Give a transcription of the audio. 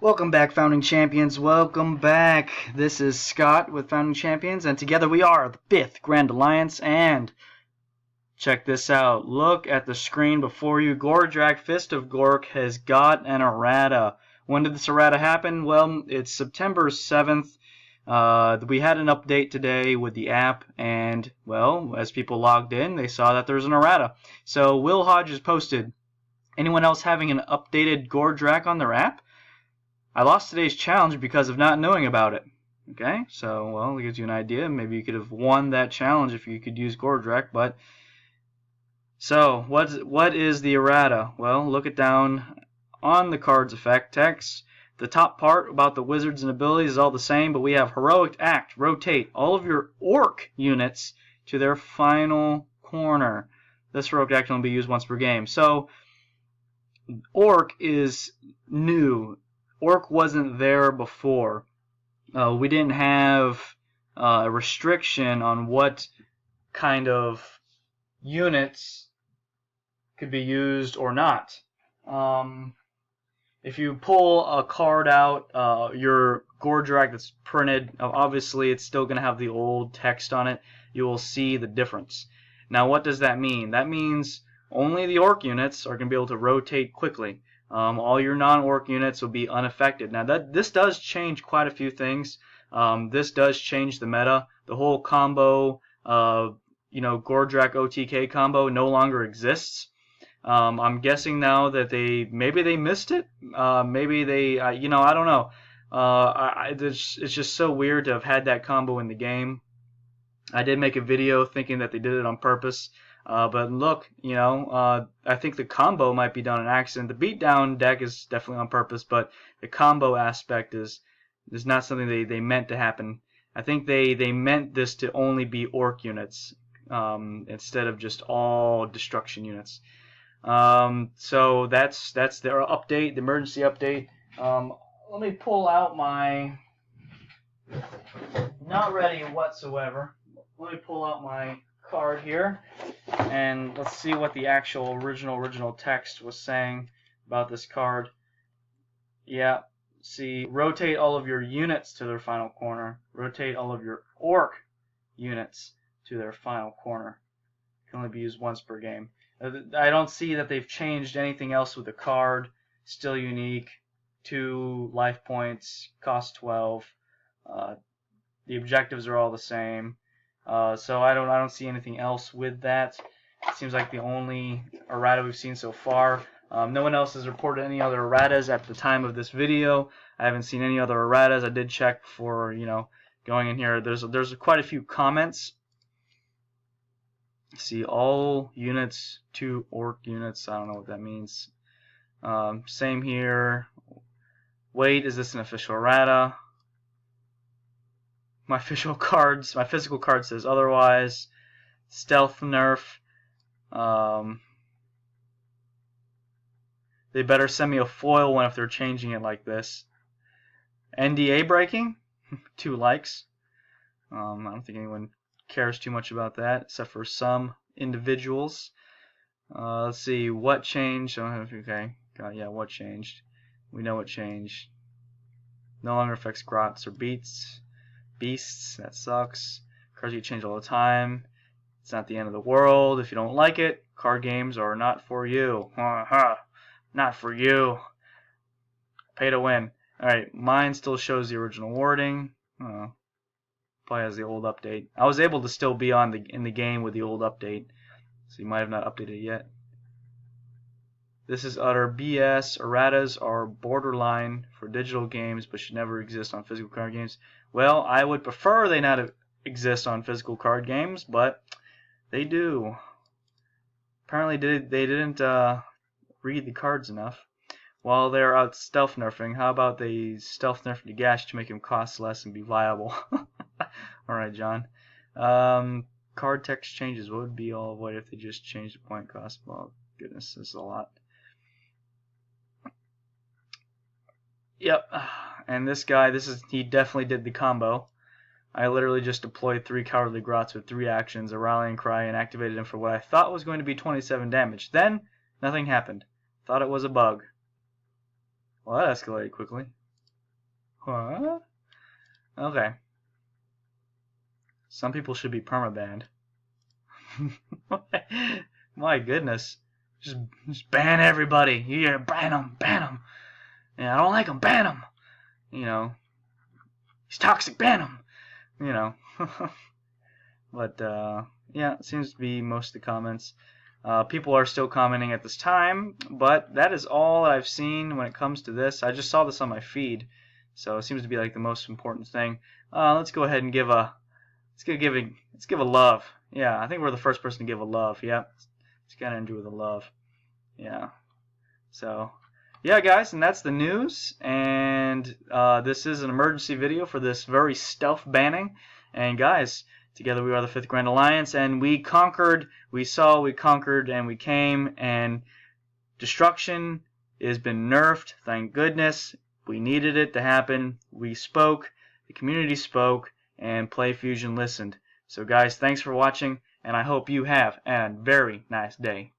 Welcome back, Founding Champions. Welcome back. This is Scott with Founding Champions, and together we are the 5th Grand Alliance. And check this out. Look at the screen before you. Gordrakk, Fist of Gork, has got an errata. When did this errata happen? Well, it's September 7th. We had an update today with the app, and, well, as people logged in, they saw that there's an errata. So Will Hodge has posted, anyone else having an updated Gordrakk on their app? I lost today's challenge because of not knowing about it. Okay, so, well, it gives you an idea. Maybe you could have won that challenge if you could use Gordrakk, but... So, what is the errata? Well, look it down on the card's effect text. The top part about the wizards and abilities is all the same, but we have Heroic Act, rotate all of your Orc units to their final corner. This Heroic Act can only be used once per game. So, Orc is new. Orc wasn't there before. We didn't have a restriction on what kind of units could be used or not. If you pull a card out, your Gordrakk that's printed, obviously it's still going to have the old text on it. You will see the difference. Now, what does that mean? That means only the Orc units are going to be able to rotate quickly. All your non-Orc units will be unaffected. Now, this does change quite a few things. This does change the meta. The whole combo, Gordrakk OTK combo no longer exists. I'm guessing now that maybe they missed it. Maybe they, I don't know. It's just so weird to have had that combo in the game. I did make a video thinking that they did it on purpose. But look, I think the combo might be done on accident. The beatdown deck is definitely on purpose, but the combo aspect is not something they meant to happen. I think they meant this to only be Orc units instead of just all destruction units. So that's their update, the emergency update. Let me pull out my, not ready whatsoever. Let me pull out my card here, and let's see what the actual original text was saying about this card. Yeah, see, rotate all of your units to their final corner. Rotate all of your Orc units to their final corner. Can only be used once per game. I don't see that they've changed anything else with the card. Still unique. 2 life points, cost 12. The objectives are all the same. So I don't see anything else with that. It seems like the only errata we've seen so far. No one else has reported any other erratas at the time of this video. I haven't seen any other erratas. I did check for, going in here. There's quite a few comments. See, all units to Orc units. I don't know what that means. Same here. Wait, is this an official errata? My physical card says otherwise. Stealth Nerf. They better send me a foil one if they're changing it like this. NDA breaking? 2 likes. I don't think anyone cares too much about that, except for some individuals. Let's see, what changed? Okay, yeah, what changed? We know what changed. No longer affects grots or beasts. Beasts, that sucks. Cards get changed all the time. It's not the end of the world. If you don't like it, card games are not for you. Not for you. Pay to win. Alright, mine still shows the original wording. Probably has the old update. I was able to still be in the game with the old update, so you might have not updated it yet. This is utter BS. Erratas are borderline for digital games, but should never exist on physical card games. Well, I would prefer they not exist on physical card games, but they do. Apparently, they didn't read the cards enough. While they're out stealth nerfing, how about they stealth nerf Nagash to make him cost less and be viable? Alright, John. Card text changes. What would be all avoid if they just changed the point cost? Well, goodness, this is a lot. Yep, and this guy, he definitely did the combo. I literally just deployed 3 Cowardly Grots with 3 actions, a Rallying Cry, and activated him for what I thought was going to be 27 damage. Then, nothing happened. Thought it was a bug. Well, that escalated quickly. What? Okay. Some people should be permabanned. My goodness. Just ban everybody. Yeah, ban them, ban them. Yeah, I don't like him, ban him. You know, he's toxic, ban him. You know. But, yeah, it seems to be most of the comments. People are still commenting at this time, but that is all I've seen when it comes to this. I just saw this on my feed, so it seems to be like the most important thing. Let's go ahead and give a love. Yeah, I think we're the first person to give a love. Yeah, let's kind of do the love. Yeah. So, yeah, guys, and that's the news. And this is an emergency video for this very stealth banning. And guys, together we are the Fifth Grand Alliance, and we conquered. We saw, we conquered, and we came. And destruction has been nerfed. Thank goodness. We needed it to happen. We spoke. The community spoke, and PlayFusion listened. So, guys, thanks for watching, and I hope you have a very nice day.